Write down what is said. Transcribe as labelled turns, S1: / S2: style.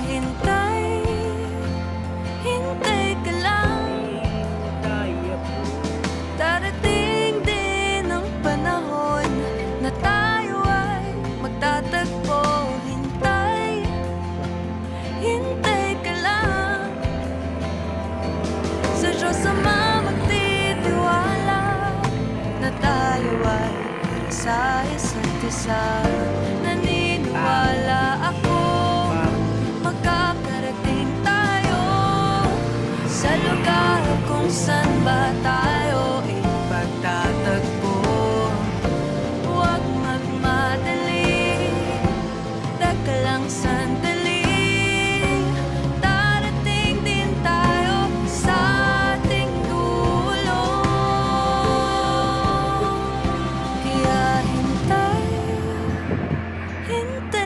S1: hintay, hintay ka lang. Darating din ang panahon na tayo ay magtatagpo. Hintay, hintay ka lang. Sa Diyos Ama magtitiwala na tayo ay para sa isa't isa. Naniniwala ako makakarating tayo sa lugar kung saan ba tayo ipagtatagpo. Huwag magmadali, teka lang sana.